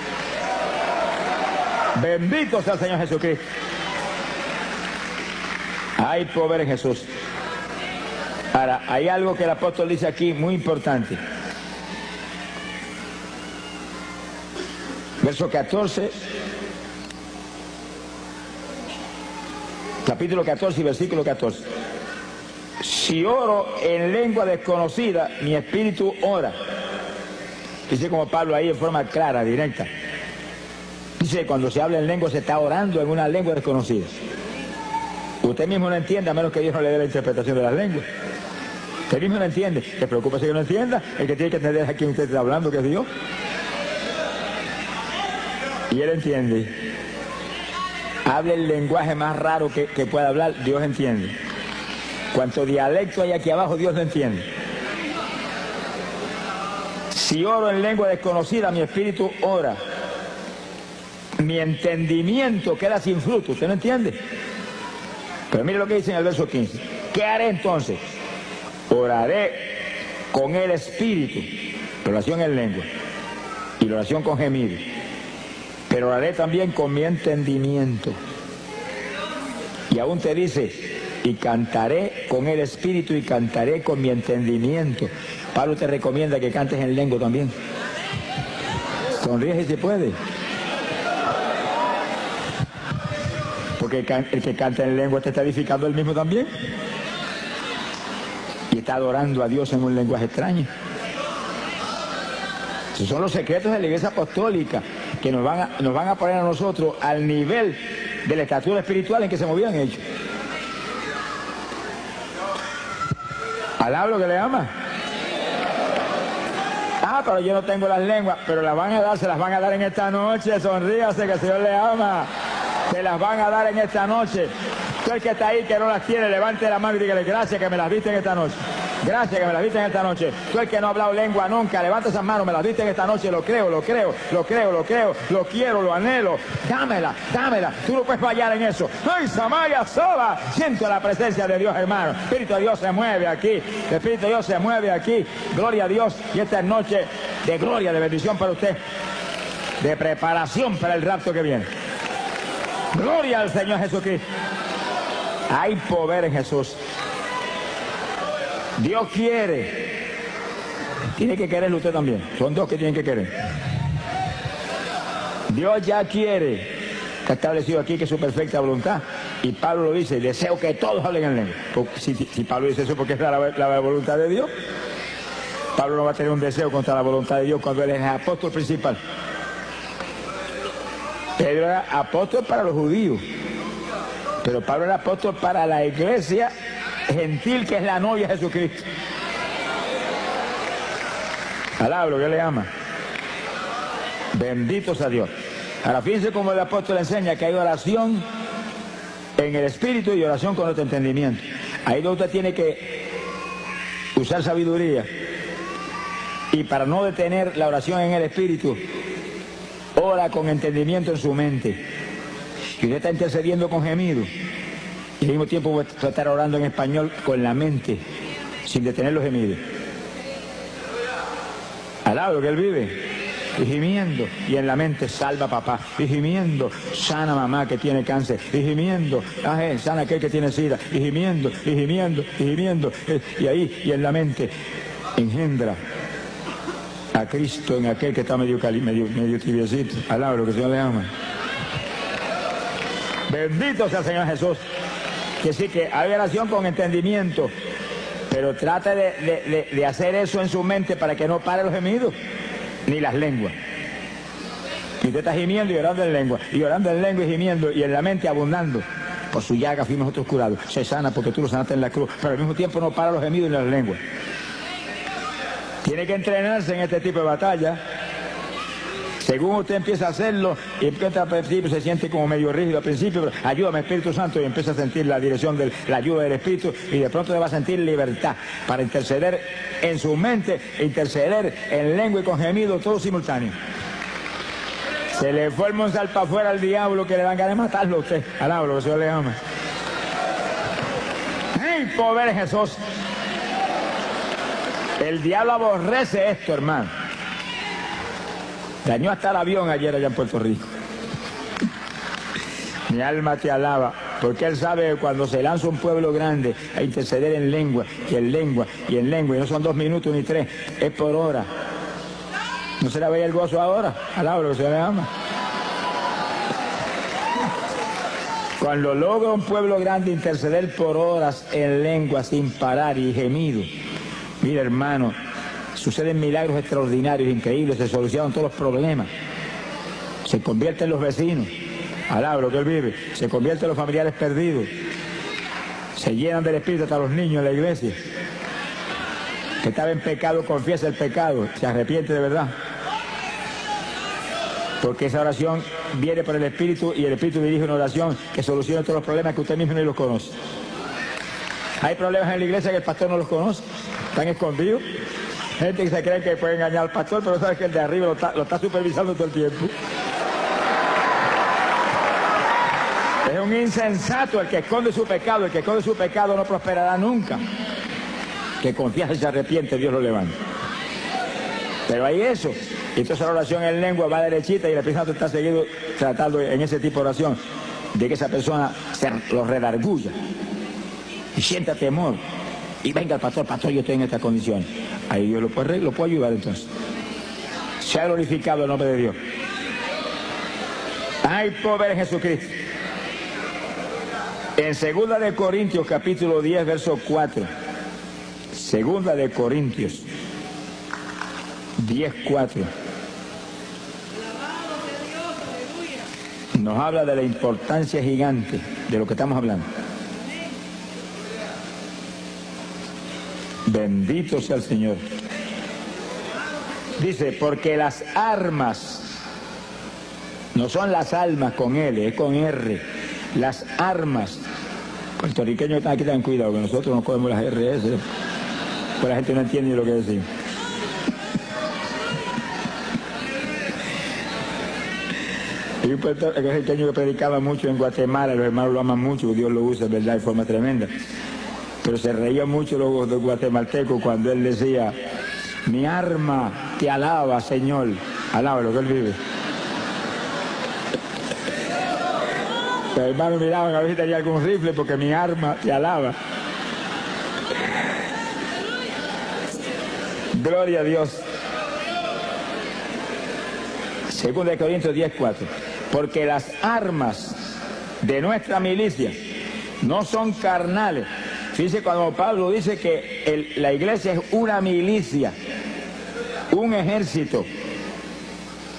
Bendito sea el Señor Jesucristo. Hay poder en Jesús. Ahora, hay algo que el apóstol dice aquí muy importante. Verso 14, capítulo 14 y versículo 14. Si oro en lengua desconocida, mi espíritu ora. Dice como Pablo ahí en forma clara, directa. Dice, cuando se habla en lengua se está orando en una lengua desconocida. Usted mismo no entiende, a menos que Dios no le dé la interpretación de las lenguas. Usted mismo no entiende. ¿Te preocupa si que no entienda? El que tiene que entender es a quien usted está hablando, que es Dios. Y él entiende. Hable el lenguaje más raro que pueda hablar, Dios entiende. Cuanto dialecto hay aquí abajo, Dios lo entiende. Si oro en lengua desconocida, mi espíritu ora. Mi entendimiento queda sin fruto. ¿Usted no entiende? Pero mire lo que dice en el verso 15. ¿Qué haré entonces? Oraré con el espíritu. La oración en lengua. Y la oración con gemido. Pero oraré también con mi entendimiento. Y aún te dice, y cantaré con el espíritu y cantaré con mi entendimiento. Pablo te recomienda que cantes en lengua también. Sonríe si se puede. Porque el que canta en lengua te está edificando él mismo también. Y está adorando a Dios en un lenguaje extraño. Esos son los secretos de la Iglesia Apostólica que nos van a poner a nosotros al nivel de la estatura espiritual en que se movían ellos. ¿Alaba lo que le ama? Ah, pero yo no tengo las lenguas, pero las van a dar, se las van a dar en esta noche. Sonríase que el Señor le ama. Se las van a dar en esta noche. Tú el que está ahí que no las tiene, levante la mano y dígale gracias que me las diste en esta noche. Gracias que me las diste en esta noche. Tú el que no ha hablado lengua nunca, levanta esas manos, me las diste en esta noche. Lo creo, lo creo, lo creo, lo creo, lo quiero, lo anhelo. Dámela, dámela. Tú no puedes fallar en eso. ¡Ay, Samaya Soba! Siento la presencia de Dios, hermano. El Espíritu de Dios se mueve aquí. El Espíritu de Dios se mueve aquí. Gloria a Dios. Y esta es noche de gloria, de bendición para usted. De preparación para el rapto que viene. Gloria al Señor Jesucristo. Hay poder en Jesús. Dios quiere. Tiene que quererlo usted también. Son dos que tienen que querer. Dios ya quiere. Está establecido aquí que es su perfecta voluntad. Y Pablo lo dice, deseo que todos hablen en lengua. Si Pablo dice eso porque es la voluntad de Dios, Pablo no va a tener un deseo contra la voluntad de Dios cuando él es el apóstol principal. Pedro era apóstol para los judíos, pero Pablo era apóstol para la iglesia gentil que es la novia de Jesucristo. Alablo, que le ama. Bendito sea Dios. Ahora fíjense cómo el apóstol enseña que hay oración en el espíritu y oración con otro entendimiento. Ahí donde usted tiene que usar sabiduría. Y para no detener la oración en el espíritu, ora con entendimiento en su mente. Y usted está intercediendo con gemido. Y al mismo tiempo va a estar orando en español con la mente, sin detener los gemidos. Alaba lo que él vive. Y gimiendo, y en la mente salva a papá, y gimiendo, sana a mamá que tiene cáncer, y gimiendo, sana a aquel que tiene sida, y gimiendo, y gimiendo, y gimiendo, y ahí, y en la mente, engendra a Cristo en aquel que está medio tibiecito. Alaba lo que el Señor le ama. Bendito sea el Señor Jesús. Que sí, que hay oración con entendimiento, pero trate de hacer eso en su mente para que no pare los gemidos ni las lenguas. Y usted está gimiendo y orando en lengua, y orando en lengua y gimiendo, y en la mente abundando. Por su llaga fuimos nosotros curados. Se sana porque tú lo sanaste en la cruz, pero al mismo tiempo no para los gemidos ni las lenguas. Tiene que entrenarse en este tipo de batalla. Según usted empieza a hacerlo, y empieza al principio, se siente como medio rígido al principio, pero ayúdame Espíritu Santo, y empieza a sentir la dirección de la ayuda del Espíritu, y de pronto le va a sentir libertad para interceder en su mente, interceder en lengua y con gemido, todo simultáneo. Se le fue el monzal para afuera al diablo, que le dan ganas de matarlo a usted. Alaba lo que el Señor le ama. ¡Ay, pobre Jesús! El diablo aborrece esto, hermano. Dañó hasta el avión ayer allá en Puerto Rico. Mi alma te alaba, porque él sabe que cuando se lanza un pueblo grande a interceder en lengua, y en lengua, y en lengua, y no son 2 minutos ni 3, es por hora. ¿No se le veía el gozo ahora? Alaba lo que se le ama. Cuando logra un pueblo grande interceder por horas en lengua sin parar y gemido, mira hermano, suceden milagros extraordinarios, increíbles, se solucionan todos los problemas. Se convierten los vecinos, alaba lo que él vive, se convierten los familiares perdidos, se llenan del Espíritu hasta los niños en la iglesia. Que estaba en pecado, confiesa el pecado, se arrepiente de verdad. Porque esa oración viene por el Espíritu, y el Espíritu dirige una oración que soluciona todos los problemas que usted mismo ni los conoce. Hay problemas en la iglesia que el pastor no los conoce, están escondidos. Gente que se cree que puede engañar al pastor, pero sabe que el de arriba lo está supervisando todo el tiempo. Es un insensato el que esconde su pecado. El que esconde su pecado no prosperará nunca. Que confiesa y se arrepiente, Dios lo levanta. Pero hay eso. Y entonces la oración en lengua va derechita, y el Espíritu Santo está seguido tratando en ese tipo de oración de que esa persona se lo redarguya y sienta temor. Y venga el pastor, yo estoy en esta condición. Ahí Dios lo puede ayudar entonces. Se ha glorificado el nombre de Dios. Hay poder en Jesucristo. En 2 de Corintios capítulo 10 verso 4. 2 de Corintios 10, 4. Nos habla de la importancia gigante de lo que estamos hablando. Bendito sea el Señor. Dice, porque las armas, no son las almas con L, es con R. Las armas. Puertorriqueños que están aquí, ten cuidado, que nosotros no cogemos las RS, pues la gente no entiende lo que decimos. Hay un puertorriqueño que predicaba mucho en Guatemala, los hermanos lo aman mucho, Dios lo usa, ¿verdad?, de forma tremenda. Pero se reía mucho los guatemaltecos cuando él decía, mi arma te alaba, Señor. Alaba lo que él vive. Los hermanos miraban a ver si tenía algún rifle, porque mi arma te alaba. Gloria a Dios. 2 de Corintios 10, 4. Porque las armas de nuestra milicia no son carnales. Fíjese cuando Pablo dice que la iglesia es una milicia, un ejército,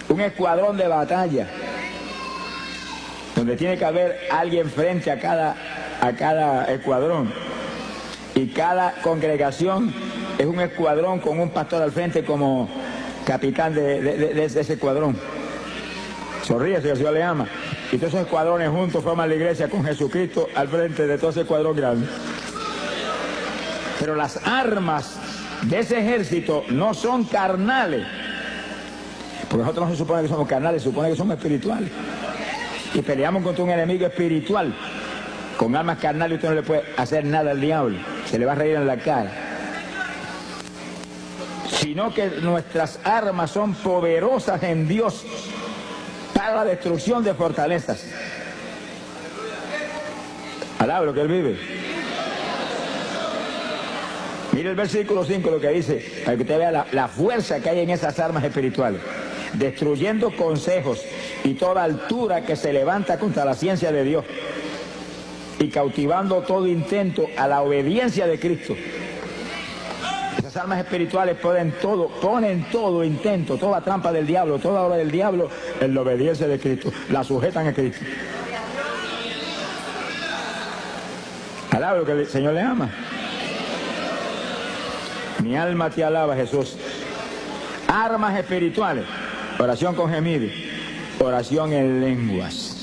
un escuadrón de batalla, donde tiene que haber alguien frente a cada escuadrón, y cada congregación es un escuadrón con un pastor al frente como capitán de ese escuadrón. Sonríe si el Señor le ama. Y todos esos escuadrones juntos forman la iglesia con Jesucristo al frente de todo ese escuadrón grande. Pero las armas de ese ejército no son carnales, Porque nosotros no se supone que somos carnales, se supone que somos espirituales. Y peleamos contra un enemigo espiritual. Con armas carnales usted no le puede hacer nada al diablo. Se le va a reír en la cara. Sino que nuestras armas son poderosas en Dios para la destrucción de fortalezas. Alaba lo que Él vive. Mire el versículo 5 lo que dice, para que usted vea la fuerza que hay en esas armas espirituales. Destruyendo consejos y toda altura que se levanta contra la ciencia de Dios, y cautivando todo intento a la obediencia de Cristo. Esas armas espirituales ponen todo intento, toda trampa del diablo, toda obra del diablo en la obediencia de Cristo. La sujetan a Cristo. Alaba lo que el Señor le ama. Mi alma te alaba, Jesús. Armas espirituales. Oración con gemido. Oración en lenguas.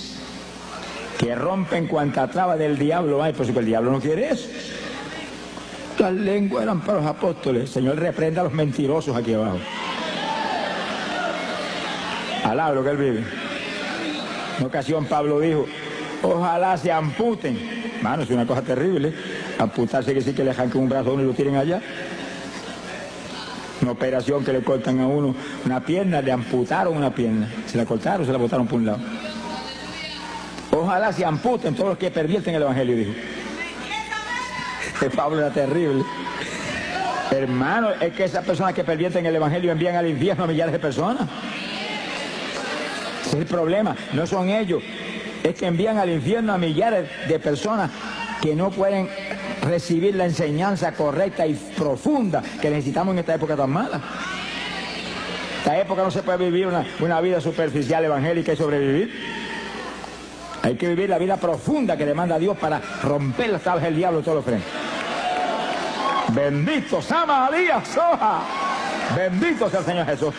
Que rompen cuanta traba del diablo hay, por si el diablo no quiere eso. Las lenguas eran para los apóstoles. El Señor reprenda a los mentirosos aquí abajo. Alaba lo que Él vive. En una ocasión Pablo dijo, ojalá se amputen. Mano, es una cosa terrible. Amputarse quiere decir que le arranquen un brazo a uno y lo tiren allá. Una operación que le cortan a uno una pierna, le amputaron una pierna. Se la cortaron, se la botaron por un lado. Ojalá se amputen todos los que pervierten el Evangelio, dijo. Pablo era terrible. Hermano, es que esas personas que pervierten el Evangelio envían al infierno a millares de personas. Ese es el problema, no son ellos. Es que envían al infierno a millares de personas que no pueden recibir la enseñanza correcta y profunda que necesitamos en esta época tan mala. Esta época no se puede vivir una vida superficial evangélica y sobrevivir. Hay que vivir la vida profunda que demanda Dios para romper las tablas del diablo de todos los frentes. Bendito Sama Díaz Soja. Bendito sea el Señor Jesús.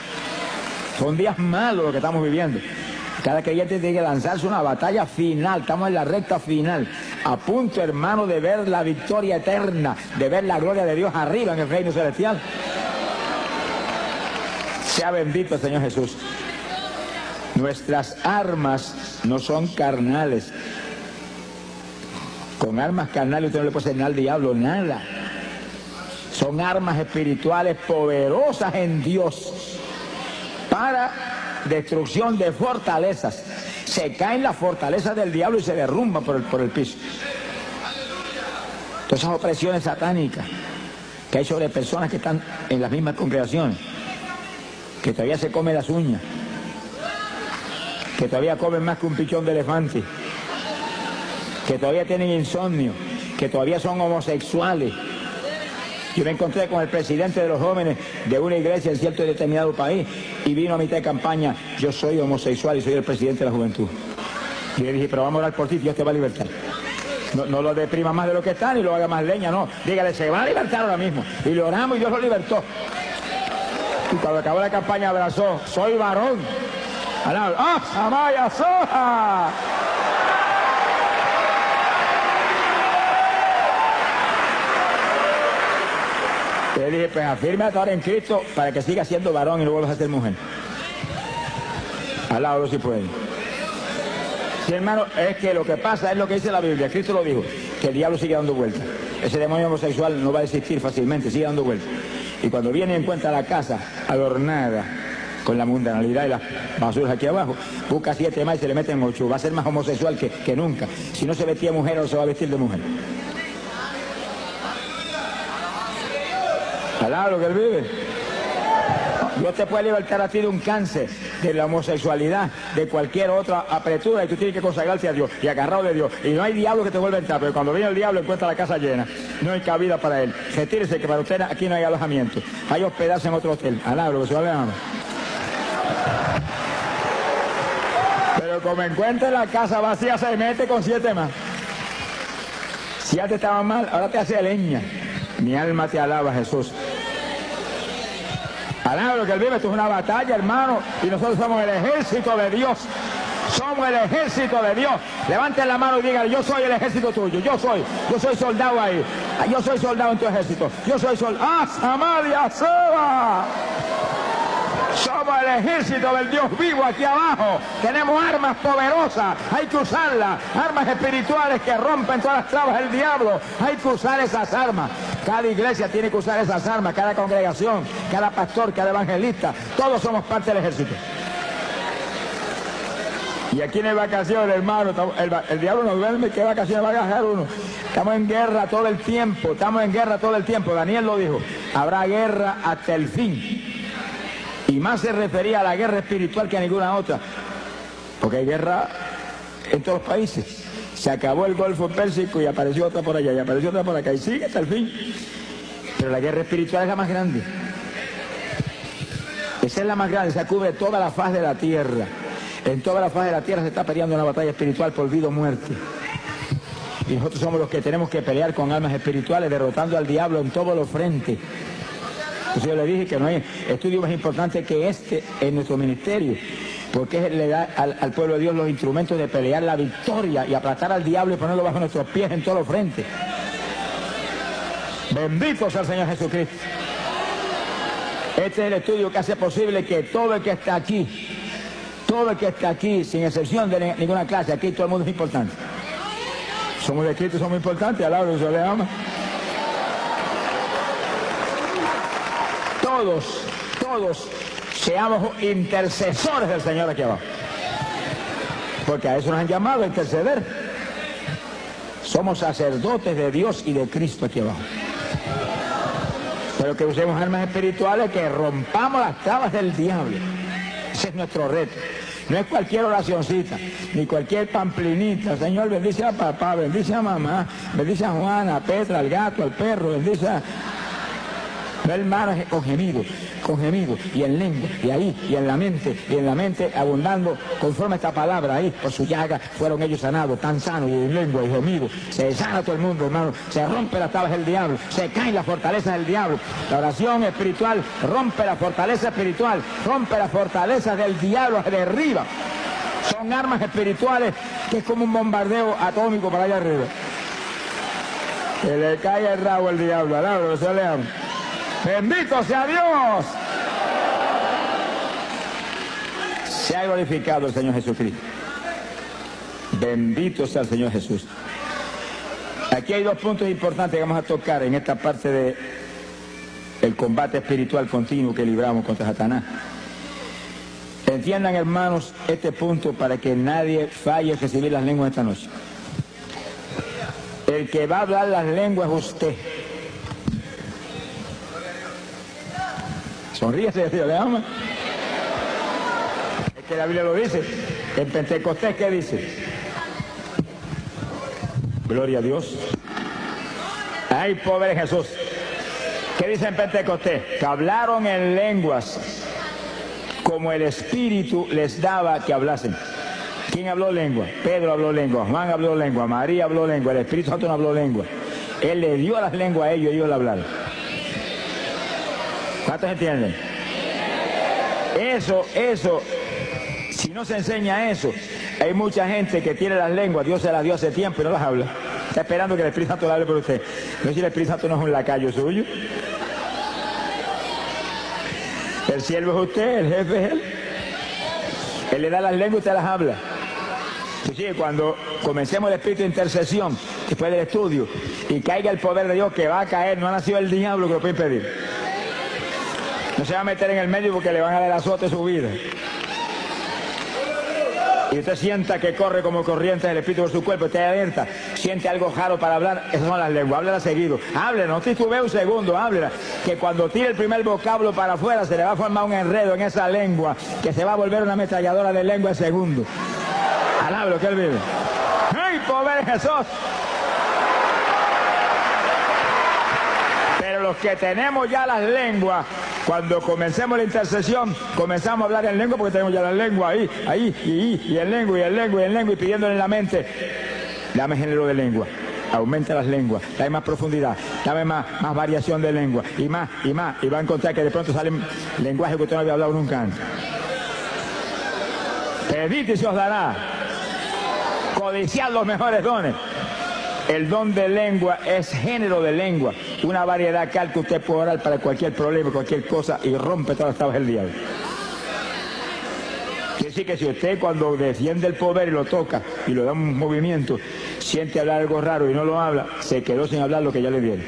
Son días malos los que estamos viviendo. Cada creyente tiene que lanzarse una batalla final. Estamos en la recta final. A punto, hermano, de ver la victoria eterna, de ver la gloria de Dios arriba en el reino celestial. Sea bendito el Señor Jesús. Nuestras armas no son carnales. Con armas carnales usted no le puede hacer nada al diablo, nada. Son armas espirituales poderosas en Dios para destrucción de fortalezas. Se caen las fortalezas del diablo y se derrumban por el piso. Todas esas opresiones satánicas que hay sobre personas que están en las mismas congregaciones, que todavía se comen las uñas, que todavía comen más que un pichón de elefante, que todavía tienen insomnio, que todavía son homosexuales. Yo me encontré con el presidente de los jóvenes de una iglesia en cierto y determinado país y vino a mitad de campaña, yo soy homosexual y soy el presidente de la juventud. Y le dije, pero vamos a orar por ti, Dios te va a libertar. No lo deprima más de lo que está ni lo haga más leña, no. Dígale, se va a libertar ahora mismo. Y le oramos y Dios lo libertó. Y cuando acabó la campaña abrazó, soy varón. ¡Ah, Samaya Soja! Le dije, pues afírmate ahora en Cristo para que siga siendo varón y no vuelvas a ser mujer. Alábalo si puede. Sí, hermano, es que lo que pasa es lo que dice la Biblia. Cristo lo dijo, que el diablo sigue dando vueltas. Ese demonio homosexual no va a existir fácilmente, sigue dando vueltas. Y cuando viene y encuentra la casa adornada con la mundanalidad y las basuras aquí abajo, busca 7 más y se le meten 8. Va a ser más homosexual que nunca. Si no se vestía de mujer, ahora se va a vestir de mujer. Alaba lo que Él vive. Dios te puede libertar a ti de un cáncer, de la homosexualidad, de cualquier otra apretura, y tú tienes que consagrarte a Dios y agarrado de Dios. Y no hay diablo que te vuelva a entrar, pero cuando viene el diablo encuentra la casa llena. No hay cabida para él. Retírese, que para usted aquí no hay alojamiento. Hay hospedarse en otro hotel. Alaba lo que se va a. Pero como encuentra la casa vacía, se mete con 7 más. Si antes estaba mal, ahora te hace leña. Mi alma te alaba, Jesús. Alaba lo que Él vive. Esto es una batalla, hermano, y nosotros somos el ejército de Dios. Somos el ejército de Dios. Levanten la mano y digan, yo soy el ejército tuyo. Yo soy soldado ahí. Yo soy soldado en tu ejército. Yo soy soldado. ¡Ah, Samaria, Seba! Somos el ejército del Dios vivo aquí abajo. Tenemos armas poderosas, hay que usarlas. Armas espirituales que rompen todas las trabas del diablo. Hay que usar esas armas. Cada iglesia tiene que usar esas armas, cada congregación, cada pastor, cada evangelista. Todos somos parte del ejército. Y aquí no hay vacaciones, hermano. El diablo no duerme. ¿Qué vacaciones va a gastar uno? Estamos en guerra todo el tiempo. Estamos en guerra todo el tiempo. Daniel lo dijo. Habrá guerra hasta el fin. Y más se refería a la guerra espiritual que a ninguna otra. Porque hay guerra en todos los países. Se acabó el Golfo Pérsico y apareció otra por allá. Y apareció otra por acá. Y sigue hasta el fin. Pero la guerra espiritual es la más grande. Esa es la más grande. Se cubre toda la faz de la tierra. En toda la faz de la tierra se está peleando una batalla espiritual por vida o muerte. Y nosotros somos los que tenemos que pelear con armas espirituales, derrotando al diablo en todos los frentes. Entonces yo le dije que no hay estudio más importante que este en nuestro ministerio, porque le da al pueblo de Dios los instrumentos de pelear la victoria y aplastar al diablo y ponerlo bajo nuestros pies en todos los frentes. Bendito sea el Señor Jesucristo. Este es el estudio que hace posible que todo el que está aquí, sin excepción de ninguna clase, aquí todo el mundo es importante. Somos de Cristo, somos importantes, alabado, Dios le ama. Todos seamos intercesores del Señor aquí abajo. Porque a eso nos han llamado, a interceder. Somos sacerdotes de Dios y de Cristo aquí abajo. Pero que usemos armas espirituales, que rompamos las trabas del diablo. Ese es nuestro reto. No es cualquier oracioncita, ni cualquier pamplinita. Señor, bendice a papá, bendice a mamá, bendice a Juana, a Petra, al gato, al perro, bendice a... No, hermano, con gemido, y en lengua, y ahí, y en la mente abundando conforme esta palabra ahí, por su llaga fueron ellos sanados, tan sanos, y en lengua, y gemido, se sana todo el mundo, hermano, se rompe las tablas del diablo, se caen las fortalezas del diablo, la oración espiritual rompe la fortaleza espiritual, rompe las fortalezas del diablo, derriba, son armas espirituales que es como un bombardeo atómico para allá arriba, que le cae el rabo al diablo, alabro, se le ama. ¡Bendito sea Dios! Se ha glorificado el Señor Jesucristo. Bendito sea el Señor Jesús. Aquí hay dos puntos importantes que vamos a tocar en esta parte del combate espiritual continuo que libramos contra Satanás. Entiendan, hermanos, este punto para que nadie falle en recibir las lenguas esta noche. El que va a hablar las lenguas es usted. Sonríese, Dios le ama. Es que la Biblia lo dice. En Pentecostés, ¿qué dice? Gloria a Dios. Hay poder en Jesús. ¿Qué dice en Pentecostés? Que hablaron en lenguas como el Espíritu les daba que hablasen. ¿Quién habló lengua? Pedro habló lengua, Juan habló lengua, María habló lengua, el Espíritu Santo no habló lengua. Él le dio las lenguas a ellos y ellos la hablaron. ¿Cuántos entienden? Eso, si no se enseña eso, hay mucha gente que tiene las lenguas, Dios se las dio hace tiempo y no las habla. Está esperando que el Espíritu Santo le hable por usted. No sé si el Espíritu Santo no es un lacayo suyo. El siervo es usted, el jefe es él. Él le da las lenguas y usted las habla. Sí, cuando comencemos el espíritu de intercesión, después del estudio, y caiga el poder de Dios que va a caer, no ha nacido el diablo que lo puede impedir. No se va a meter en el medio porque le van a dar azote su vida. Y usted sienta que corre como corriente del espíritu por su cuerpo, usted alerta, siente algo raro para hablar, esas son las lenguas, háblela seguido, háblela, no titubee un segundo, háblela, que cuando tire el primer vocablo para afuera se le va a formar un enredo en esa lengua, que se va a volver una ametralladora de lengua en segundo. Alábelo que él vive. ¡Ay, pobre Jesús! Pero los que tenemos ya las lenguas, cuando comencemos la intercesión, comenzamos a hablar en lengua porque tenemos ya la lengua ahí, y en lengua, y pidiéndole en la mente, dame género de lengua, aumenta las lenguas, dame más profundidad, dame más variación de lengua, y más, y va a encontrar que de pronto salen lenguajes que usted no había hablado nunca antes. Pedid y se os dará, codiciad los mejores dones. El don de lengua es género de lengua, una variedad tal que usted puede orar para cualquier problema, cualquier cosa, y rompe todas las tablas del diablo. decir que si usted cuando defiende el poder y lo toca y lo da un movimiento, siente hablar algo raro y no lo habla, se quedó sin hablar lo que ya le dieron.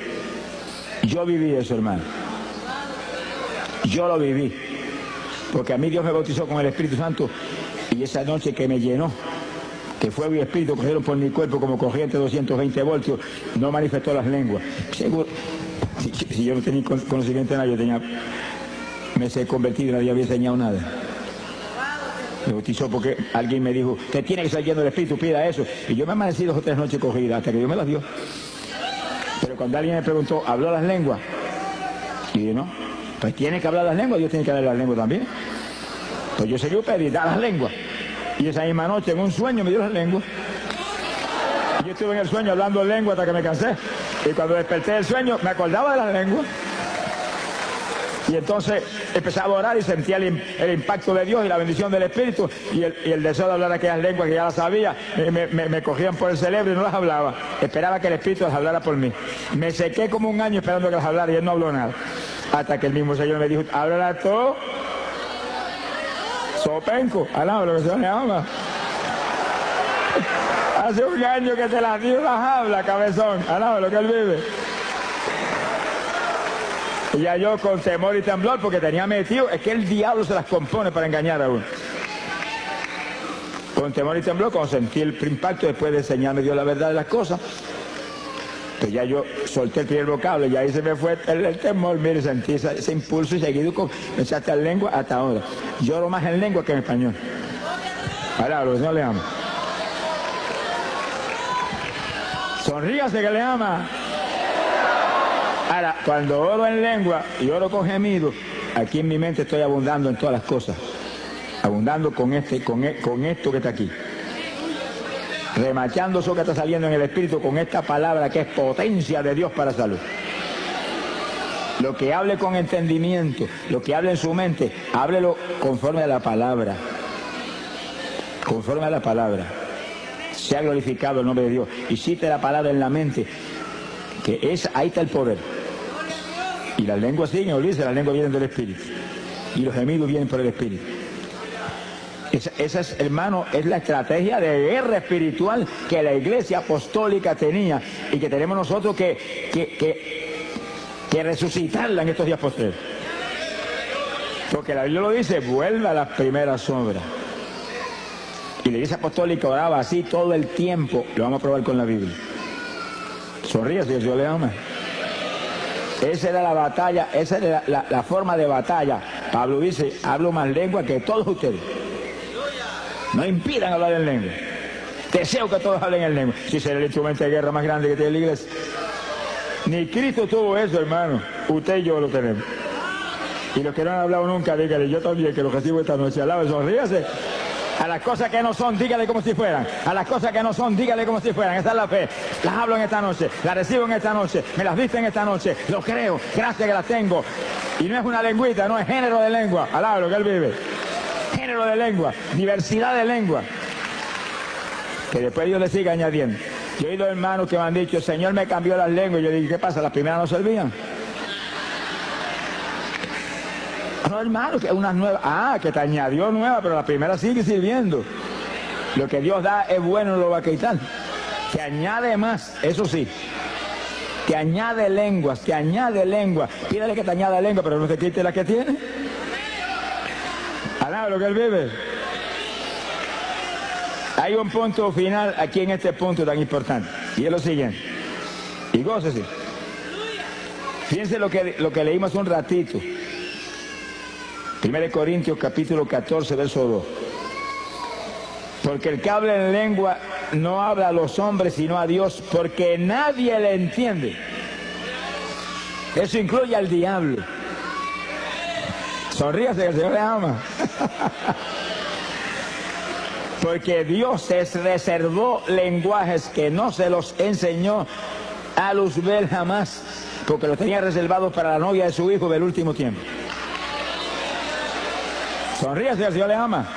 Yo viví eso, hermano. Yo lo viví. Porque a mí Dios me bautizó con el Espíritu Santo y esa noche que me llenó, que fuego y espíritu cogieron por mi cuerpo como corriente de 220 voltios, no manifestó las lenguas. Seguro, si yo no tenía conocimiento de nada, yo tenía, me sé convertido y nadie había enseñado nada. Me bautizó porque alguien me dijo, te tiene que estar lleno del Espíritu, pida eso. Y yo me amanecí 2 o 3 noches cogidas hasta que Dios me las dio. Pero cuando alguien me preguntó, ¿habló las lenguas? Y yo, no, pues tiene que hablar las lenguas, Dios tiene que hablar las lenguas también. Pues yo seguí pedí, da las lenguas. Y esa misma noche en un sueño me dio las lenguas. Y yo estuve en el sueño hablando lengua hasta que me cansé. Y cuando desperté del sueño me acordaba de las lenguas. Y entonces empezaba a orar y sentía el impacto de Dios y la bendición del Espíritu y el deseo de hablar aquellas lenguas que ya las sabía. Me cogían por el cerebro y no las hablaba. Esperaba que el Espíritu las hablara por mí. Me sequé como un año esperando que las hablara y él no habló nada. Hasta que el mismo Señor me dijo, háblala tú. Sopenco, alaba lo que se le llama. Hace un año que te las dio, las habla, cabezón, alaba lo que él vive. Y ya yo con temor y temblor, porque tenía metido, es que el diablo se las compone para engañar a uno. Con temor y temblor, cuando sentí el impacto, después de enseñarme Dios la verdad de las cosas, pues ya yo solté el primer vocablo y ahí se me fue el temor, mire, sentí ese impulso y seguido comencé hasta en lengua hasta ahora. Lloro más en lengua que en español. Ahora, lo que no le ama. Sonríase que le ama. Ahora, cuando oro en lengua y oro con gemido, aquí en mi mente estoy abundando en todas las cosas. Abundando con esto que está aquí. Remachando eso que está saliendo en el Espíritu con esta palabra que es potencia de Dios para salud. Lo que hable con entendimiento, lo que hable en su mente, háblelo conforme a la palabra. Conforme a la palabra. Sea glorificado el nombre de Dios. Y cite la palabra en la mente, que ahí está el poder. Y las lenguas siguen, olvídese, las lenguas vienen del Espíritu. Y los gemidos vienen por el Espíritu. Esa es, hermano, es la estrategia de guerra espiritual que la Iglesia Apostólica tenía y que tenemos nosotros que resucitarla en estos días posteriores. Porque la Biblia lo dice, vuelva a las primeras obras. Y la Iglesia Apostólica oraba así todo el tiempo. Lo vamos a probar con la Biblia. Sonríe si Dios le ama. Esa era la batalla, esa era la forma de batalla. Pablo dice, hablo más lengua que todos ustedes. No impidan hablar en lengua. Deseo que todos hablen en lengua. Si será el instrumento de guerra más grande que tiene la iglesia. Ni Cristo tuvo eso, hermano. Usted y yo lo tenemos. Y los que no han hablado nunca, dígale, yo también, que lo recibo esta noche. Alabe, sonríase. A las cosas que no son, dígale como si fueran. A las cosas que no son, dígale como si fueran. Esa es la fe. Las hablo en esta noche, las recibo en esta noche, me las viste en esta noche. Lo creo, gracias que las tengo. Y no es una lengüita, no es género de lengua. Alabe lo que él vive. Género de lengua, diversidad de lengua. Que después Dios le siga añadiendo. Yo he oído hermanos que me han dicho, el Señor me cambió las lenguas. Y yo dije, ¿qué pasa? ¿Las primeras no servían? No, hermano, que unas nuevas. Ah, que te añadió nueva, pero la primera sigue sirviendo. Lo que Dios da es bueno, no lo va a quitar. Que añade más, eso sí. Que añade lenguas, que añade lenguas. Pídale que te añada lengua, pero no te quite la que tiene. Alaba lo que él vive. Hay un punto final aquí en este punto tan importante. Y es lo siguiente. Y gócese. Fíjense lo que leímos un ratito. 1 Corintios capítulo 14, verso 2. Porque el que habla en lengua no habla a los hombres sino a Dios, porque nadie le entiende. Eso incluye al diablo. Sonríase que el Señor le ama. Porque Dios se reservó lenguajes que no se los enseñó a Luzbel jamás, porque los tenía reservados para la novia de su hijo del último tiempo. Sonríase, el Señor le ama.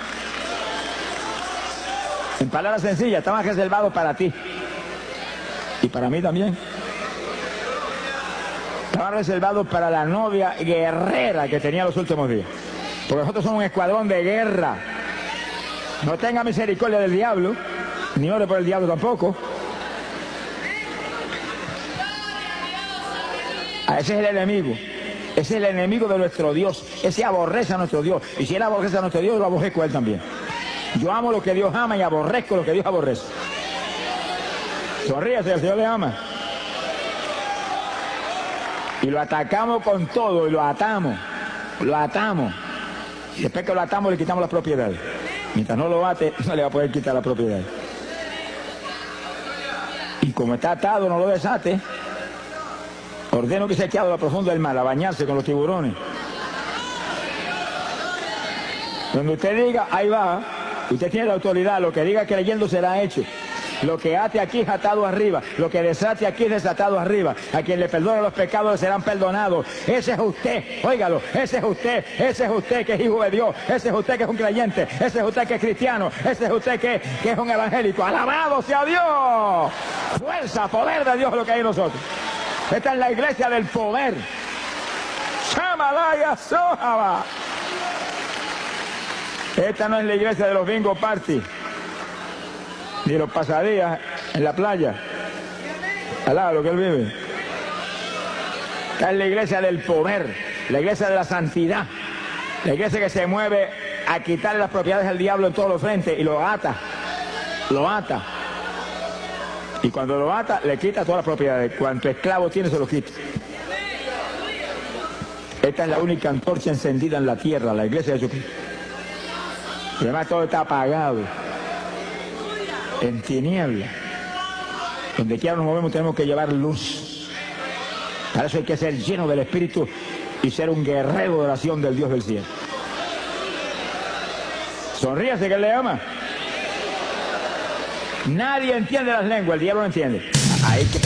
En palabras sencillas, estaban reservados para ti. Y para mí también. Estaban reservados para la novia guerrera que tenía los últimos días. Porque nosotros somos un escuadrón de guerra. No tenga misericordia del diablo, ni ore por el diablo tampoco. Ese es el enemigo. Ese es el enemigo de nuestro Dios. Ese aborrece a nuestro Dios. Y si él aborrece a nuestro Dios, lo aborrezco a él también. Yo amo lo que Dios ama y aborrezco lo que Dios aborrece. Sonríase, el Señor le ama. Y lo atacamos con todo y lo atamos. Lo atamos. Y después que lo atamos le quitamos la propiedad. Mientras no lo ate, no le va a poder quitar la propiedad. Y como está atado, no lo desate. Ordeno que se eche a lo profundo del mar, a bañarse con los tiburones. Donde usted diga, ahí va, usted tiene la autoridad, lo que diga creyendo será hecho. Lo que ate aquí es atado arriba, lo que desate aquí es desatado arriba. A quien le perdone los pecados le serán perdonados. Ese es usted, óigalo, ese es usted que es hijo de Dios, ese es usted que es un creyente, ese es usted que es cristiano, ese es usted que es un evangélico. ¡Alabado sea Dios! Fuerza, poder de Dios es lo que hay en nosotros. Esta es la iglesia del poder. Shamalaya Sohaba. Esta no es la iglesia de los bingo party, ni los pasadías en la playa. Alá, lo que él vive. Esta es la iglesia del poder, la iglesia de la santidad, la iglesia que se mueve a quitarle las propiedades al diablo en todos los frentes y lo ata. Lo ata. Y cuando lo ata, le quita todas las propiedades. Cuanto esclavo tiene, se lo quita. Esta es la única antorcha encendida en la tierra, la iglesia de Jesucristo. Además, todo está apagado, en tinieblas. Donde quiera nos movemos, tenemos que llevar luz. Para eso hay que ser lleno del Espíritu y ser un guerrero de oración del Dios del cielo. Sonríase que él le ama. Nadie entiende las lenguas, el diablo no entiende. Hay que